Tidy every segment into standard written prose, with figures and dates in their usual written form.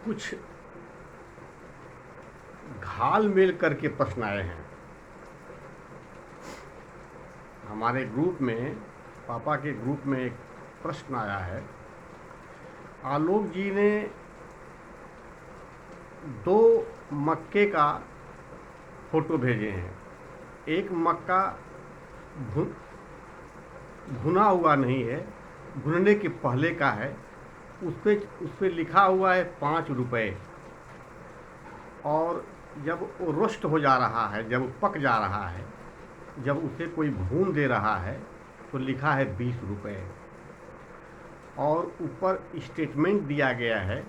कुछ घाल मेल करके प्रश्न आए हैं हमारे ग्रुप में। पापा के ग्रुप में एक प्रश्न आया है। आलोक जी ने 2 मक्के का फोटो भेजे हैं। एक मक्का भुना हुआ नहीं है, भुनने के पहले का है। उस पे लिखा हुआ है 5 रुपए। और जब वो रोस्ट हो जा रहा है, जब वो पक जा रहा है, जब उसे कोई भून दे रहा है तो लिखा है 20 रुपए। और ऊपर स्टेटमेंट दिया गया है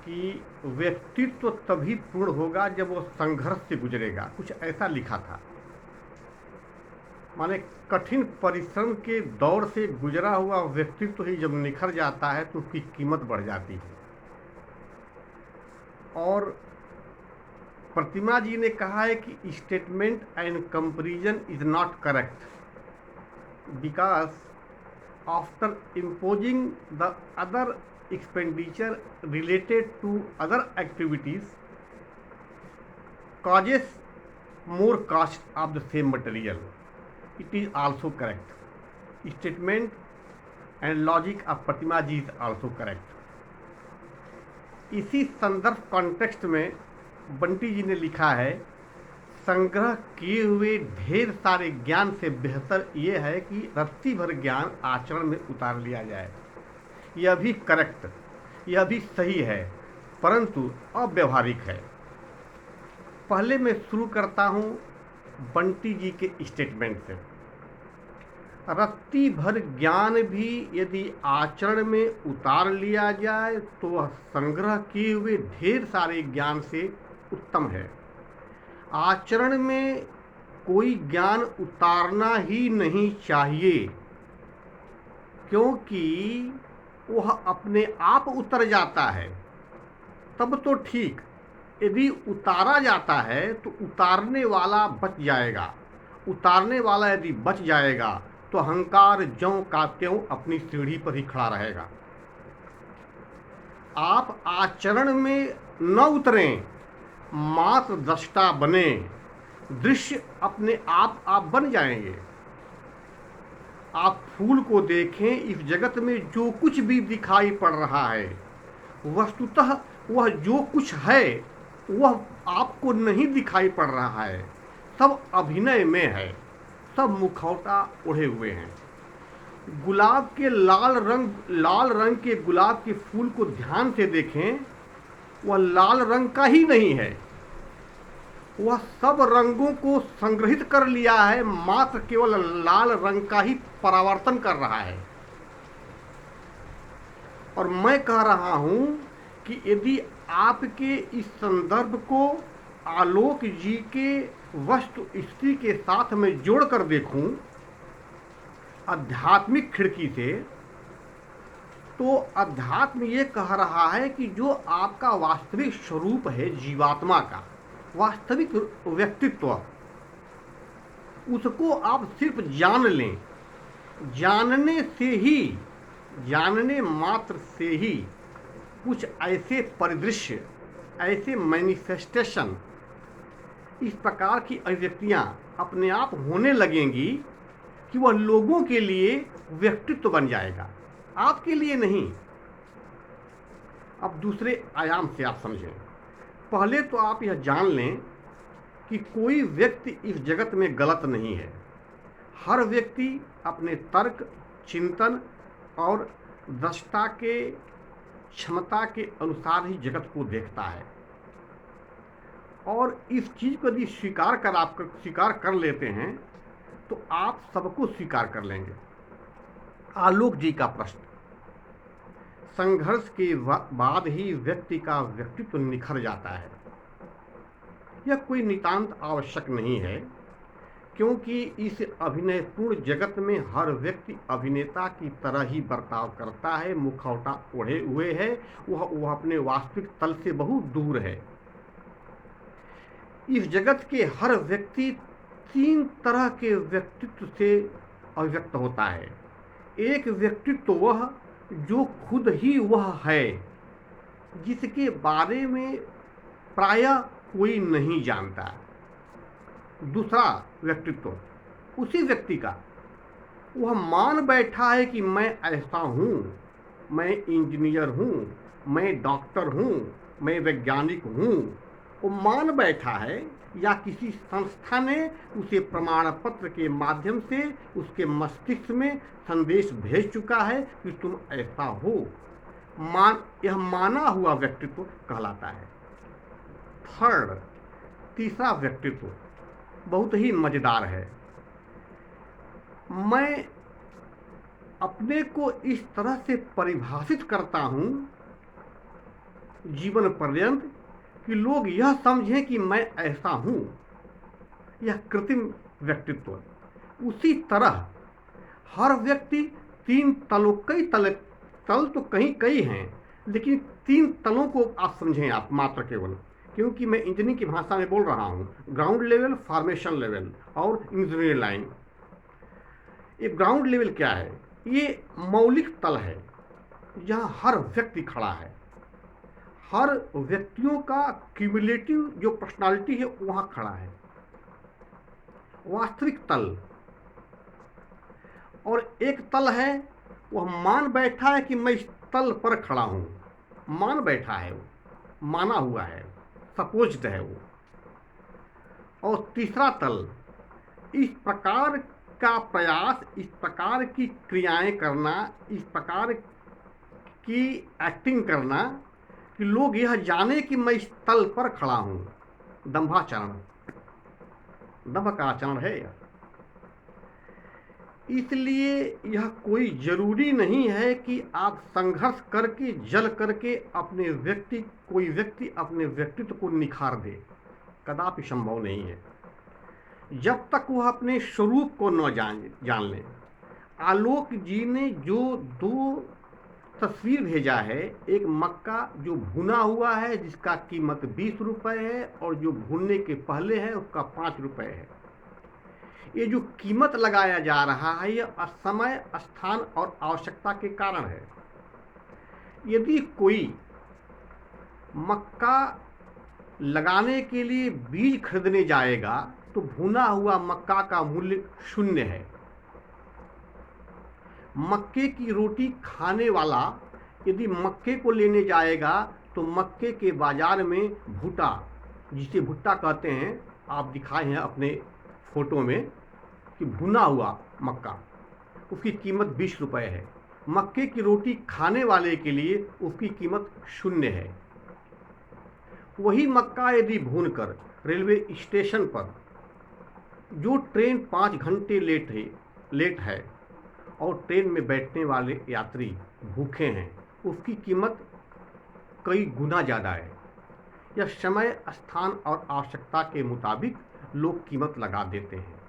कि व्यक्तित्व तभी पूर्ण होगा जब वो संघर्ष से गुजरेगा, कुछ ऐसा लिखा था। माने कठिन परिश्रम के दौर से गुजरा हुआ व्यक्तित्व ही जब निखर जाता है तो उसकी कीमत बढ़ जाती है। और प्रतिमा जी ने कहा है कि statement and comparison is not correct because after imposing the other expenditure related to other activities causes more cost of the same material. It is also correct. Statement and logic of Pratima ji is also correct. इसी संदर्भ context में बंटी जी ने लिखा है, संग्रह किए हुए ढेर सारे ज्ञान से बेहतर यह है कि रत्ती भर ज्ञान आचरण में उतार लिया जाए। यह भी करेक्ट, यह भी सही है, परंतु अव्यवहारिक है। पहले मैं शुरू करता हूं बंटी जी के स्टेटमेंट से। रत्ती भर ज्ञान भी यदि आचरण में उतार लिया जाए तो वह संग्रह किए हुए ढेर सारे ज्ञान से उत्तम है। आचरण में कोई ज्ञान उतारना ही नहीं चाहिए, क्योंकि वह अपने आप उतर जाता है तब तो ठीक। यदि उतारा जाता है तो उतारने वाला बच जाएगा। उतारने वाला यदि बच जाएगा तो अहंकार ज्यों का त्यों अपनी सीढ़ी पर ही खड़ा रहेगा। आप आचरण में न उतरें, मात्र दृष्टा बने, दृश्य अपने आप बन जाएंगे। आप फूल को देखें, इस जगत में जो कुछ भी दिखाई पड़ रहा है वस्तुतः वह जो कुछ है वह आपको नहीं दिखाई पड़ रहा है, सब अभिनय में है, सब मुखौटा ओढ़े हुए हैं। गुलाब के लाल रंग के गुलाब के फूल को ध्यान से देखें, वह लाल रंग का ही नहीं है, वह सब रंगों को संग्रहित कर लिया है, मात्र केवल लाल रंग का ही परावर्तन कर रहा है। और मैं कह रहा हूं कि यदि आपके इस संदर्भ को आलोक जी के वस्तु स्थिति के साथ में जोड़कर देखूं आध्यात्मिक खिड़की से, तो अध्यात्म ये कह रहा है कि जो आपका वास्तविक स्वरूप है, जीवात्मा का वास्तविक व्यक्तित्व, उसको आप सिर्फ जान लें। जानने मात्र से ही कुछ ऐसे परिदृश्य, ऐसे मैनिफेस्टेशन, इस प्रकार की अभिव्यक्तियां अपने आप होने लगेंगी कि वह लोगों के लिए व्यक्तित्व बन जाएगा, आपके लिए नहीं। अब दूसरे आयाम से आप समझें। पहले तो आप यह जान लें कि कोई व्यक्ति इस जगत में गलत नहीं है। हर व्यक्ति अपने तर्क, चिंतन और दृष्टा के क्षमता के अनुसार ही जगत को देखता है। और इस चीज को यदि स्वीकार कर लेते हैं तो आप सबको स्वीकार कर लेंगे। आलोक जी का प्रश्न, संघर्ष के बाद ही व्यक्ति का व्यक्तित्व निखर जाता है। यह कोई नितांत आवश्यक नहीं है, क्योंकि इस अभिनयपूर्ण जगत में हर व्यक्ति अभिनेता की तरह ही बर्ताव करता है, मुखौटा ओढ़े हुए है, वह अपने वास्तविक तल से बहुत दूर है। इस जगत के हर व्यक्ति 3 तरह के व्यक्तित्व से अभिव्यक्त होता है। एक व्यक्तित्व वह जो खुद ही वह है, जिसके बारे में प्रायः कोई नहीं जानता। दूसरा व्यक्तित्व उसी व्यक्ति का, वह मान बैठा है कि मैं ऐसा हूँ, मैं इंजीनियर हूँ, मैं डॉक्टर हूँ, मैं वैज्ञानिक हूँ। वो मान बैठा है या किसी संस्था ने उसे प्रमाण पत्र के माध्यम से उसके मस्तिष्क में संदेश भेज चुका है कि तुम ऐसा हो। यह माना हुआ व्यक्तित्व कहलाता है। थर्ड, तीसरा व्यक्तित्व बहुत ही मजेदार है। मैं अपने को इस तरह से परिभाषित करता हूं जीवन पर्यंत कि लोग यह समझें कि मैं ऐसा हूं। यह कृत्रिम व्यक्तित्व। उसी तरह हर व्यक्ति तीन तलों, कई तल तो कई हैं, लेकिन तीन तलों को आप समझें, आप मात्र केवल, क्योंकि मैं इंजीनियरिंग की भाषा में बोल रहा हूं। ग्राउंड लेवल, फॉर्मेशन लेवल और इंजीनियरिंग लाइन। ये ग्राउंड लेवल क्या है? ये मौलिक तल है जहाँ हर व्यक्ति खड़ा है। हर व्यक्तियों का क्यूमुलेटिव जो पर्सनालिटी है वहाँ खड़ा है। वास्तविक तल। और एक तल है, वह मान बैठा है कि मैं इस तल पर खड़ा हूँ। मान बैठा है, वो माना हुआ है, सपोज्ड है वो। और तीसरा तल, इस प्रकार का प्रयास, इस प्रकार की क्रियाएं करना, इस प्रकार की एक्टिंग करना कि लोग यह जाने कि मैं इस तल पर खड़ा हूं। दंभाचरण, दंभ का आचरण है यह। इसलिए यह कोई जरूरी नहीं है कि आप संघर्ष करके, जल करके कोई व्यक्ति अपने व्यक्तित्व को निखार दे। कदापि संभव नहीं है जब तक वह अपने स्वरूप को न जान ले। आलोक जी ने जो दो तस्वीर भेजा है, एक मक्का जो भुना हुआ है जिसका कीमत 20 रुपए है, और जो भुनने के पहले है उसका 5 रुपए है। ये जो कीमत लगाया जा रहा है यह समय, स्थान और आवश्यकता के कारण है। यदि कोई मक्का लगाने के लिए बीज खरीदने जाएगा तो भुना हुआ मक्का का मूल्य 0 है। मक्के की रोटी खाने वाला यदि मक्के को लेने जाएगा तो मक्के के बाजार में भुट्टा, जिसे भुट्टा कहते हैं, आप दिखाए हैं अपने फोटो में कि भुना हुआ मक्का, उसकी कीमत 20 रुपए है। मक्के की रोटी खाने वाले के लिए उसकी कीमत 0 है। वही मक्का यदि भूनकर रेलवे स्टेशन पर, जो ट्रेन 5 घंटे लेट है और ट्रेन में बैठने वाले यात्री भूखे हैं, उसकी कीमत कई गुना ज़्यादा है। यह समय, स्थान और आवश्यकता के मुताबिक लोग कीमत लगा देते हैं।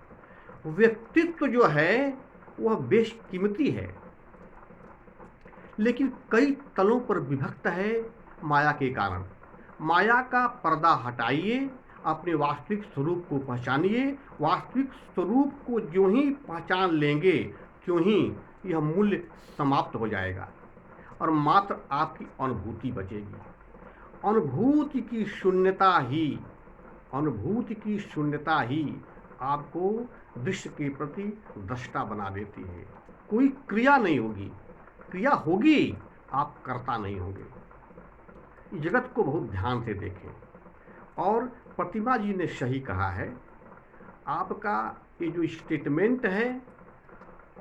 व्यक्तित्व जो है वह बेशकीमती है, लेकिन कई तलों पर विभक्त है माया के कारण। माया का पर्दा हटाइए, अपने वास्तविक स्वरूप को पहचानिए। वास्तविक स्वरूप को जो ही पहचान लेंगे क्यों ही यह मूल्य समाप्त हो जाएगा और मात्र आपकी अनुभूति बचेगी। अनुभूति की शून्यता ही आपको दृश्य के प्रति दृष्टा बना देती है। कोई क्रिया नहीं होगी, क्रिया होगी, आप कर्ता नहीं होंगे। जगत को बहुत ध्यान से देखें। और प्रतिमा जी ने सही कहा है, आपका ये जो स्टेटमेंट है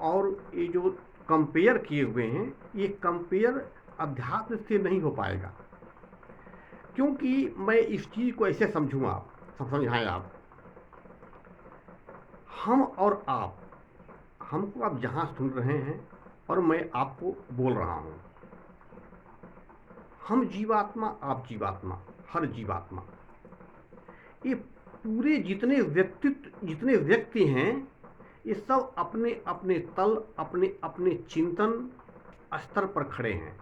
और ये जो कंपेयर किए हुए हैं, ये कंपेयर अध्यात्म से नहीं हो पाएगा। क्योंकि मैं इस चीज़ को ऐसे समझाएं आप, हम और आप, हमको आप जहाँ सुन रहे हैं और मैं आपको बोल रहा हूँ, हम जीवात्मा, आप जीवात्मा, हर जीवात्मा, ये पूरे जितने व्यक्ति हैं, ये सब अपने अपने तल, अपने अपने चिंतन स्तर पर खड़े हैं।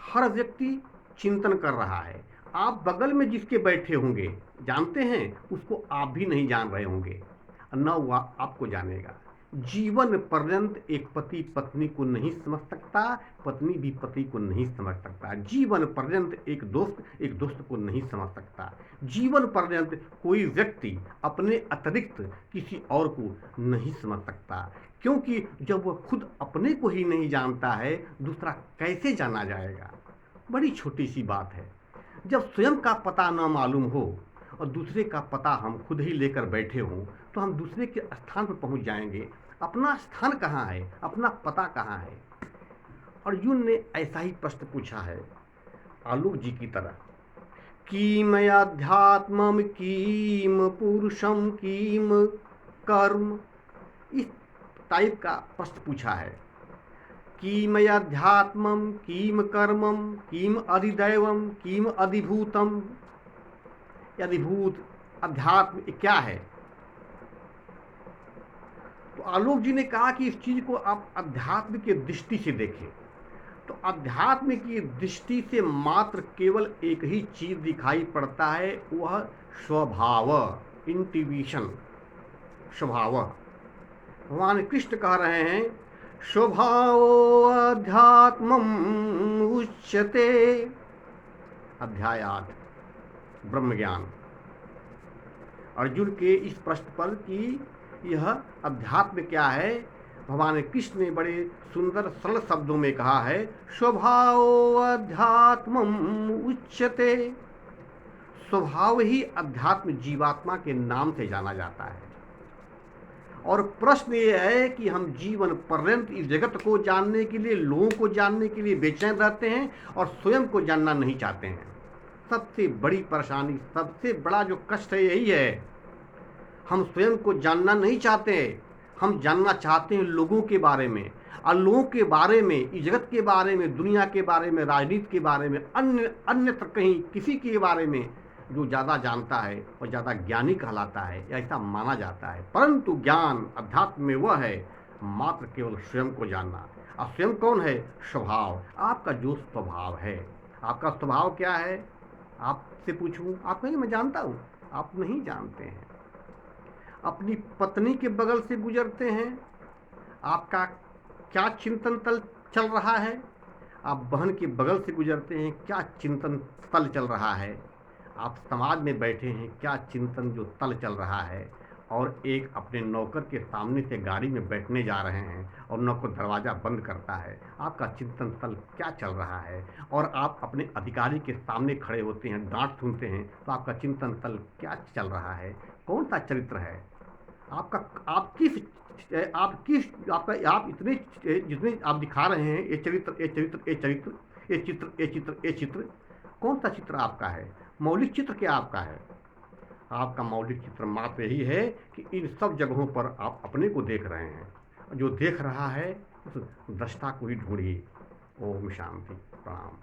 हर व्यक्ति चिंतन कर रहा है। आप बगल में जिसके बैठे होंगे जानते हैं, उसको आप भी नहीं जान रहे होंगे, न वो आपको जानेगा। जीवन पर्यंत एक पति पत्नी को नहीं समझ सकता, पत्नी भी पति को नहीं समझ सकता। जीवन पर्यंत एक दोस्त को नहीं समझ सकता। जीवन पर्यंत कोई व्यक्ति अपने अतिरिक्त किसी और को नहीं समझ सकता, क्योंकि जब वह खुद अपने को ही नहीं जानता है, दूसरा कैसे जाना जाएगा। बड़ी छोटी सी बात है। जब स्वयं का पता न मालूम हो और दूसरे का पता हम खुद ही लेकर बैठे हों, तो हम दूसरे के स्थान पर पहुंच जाएंगे। अपना स्थान कहाँ है, अपना पता कहाँ है। अर्जुन ने ऐसा ही प्रश्न पूछा है आलोक जी की तरह। कीम अध्यात्मम कीम पुरुषम कीम कर्म, इस टाइप का प्रश्न पूछा है। कीम अध्यात्मम कीम कर्मम कीम अधिदैवम कीम अधिभूतम। अधिभूत अध्यात्म क्या है? तो आलोक जी ने कहा कि इस चीज को आप अध्यात्म की दृष्टि से देखें। तो अध्यात्म की दृष्टि से मात्र केवल एक ही चीज दिखाई पड़ता है, वह स्वभाव, इंट्यूशन, स्वभाव। भगवान कृष्ण कह रहे हैं स्वभाव अध्यात्मम उच्यते। अध्याय 8 ब्रह्म ज्ञान। अर्जुन के इस प्रश्न पर कि यह अध्यात्म क्या है, भगवान कृष्ण ने बड़े सुंदर सरल शब्दों में कहा है स्वभाव अध्यात्मम उच्यते। स्वभाव ही अध्यात्म जीवात्मा के नाम से जाना जाता है। और प्रश्न ये है कि हम जीवन पर्यंत इस जगत को जानने के लिए, लोगों को जानने के लिए बेचैन रहते हैं और स्वयं को जानना नहीं चाहते हैं। सबसे बड़ी परेशानी, सबसे बड़ा जो कष्ट है यही है। हम स्वयं को जानना नहीं चाहते, हम जानना चाहते हैं लोगों के बारे में। और लोगों के बारे में, इस जगत के बारे में, दुनिया के बारे में, राजनीति के बारे में, अन्यत्र कहीं किसी के बारे में जो ज़्यादा जानता है और ज़्यादा ज्ञानी कहलाता है, ऐसा माना जाता है। परंतु ज्ञान अध्यात्म में वह है मात्र केवल स्वयं को जानना। और स्वयं कौन है? स्वभाव। आपका जो स्वभाव है, आपका स्वभाव क्या है? आपसे पूछूं, आप कहेंगे मैं जानता हूँ। आप नहीं जानते हैं। अपनी पत्नी के बगल से गुजरते हैं, आपका क्या चिंतन तल चल रहा है? आप बहन के बगल से गुजरते हैं, क्या चिंतन तल चल रहा है? आप समाज में बैठे हैं, क्या चिंतन जो तल चल रहा है? और एक अपने नौकर के सामने से गाड़ी में बैठने जा रहे हैं और नौकर दरवाज़ा बंद करता है, आपका चिंतन तल क्या चल रहा है? और आप अपने अधिकारी के सामने खड़े होते हैं, डांट सुनते हैं, तो आपका चिंतन तल क्या चल रहा है? कौन सा चरित्र है आपका? आप इतने जितने आप दिखा रहे हैं, ये चित्र, कौन सा चित्र आपका है? मौलिक चित्र क्या आपका है? आपका मौलिक चित्र मात्र यही है कि इन सब जगहों पर आप अपने को देख रहे हैं। जो देख रहा है उस दृष्टा को ही ढूंढिए। ओम शांति, प्रणाम।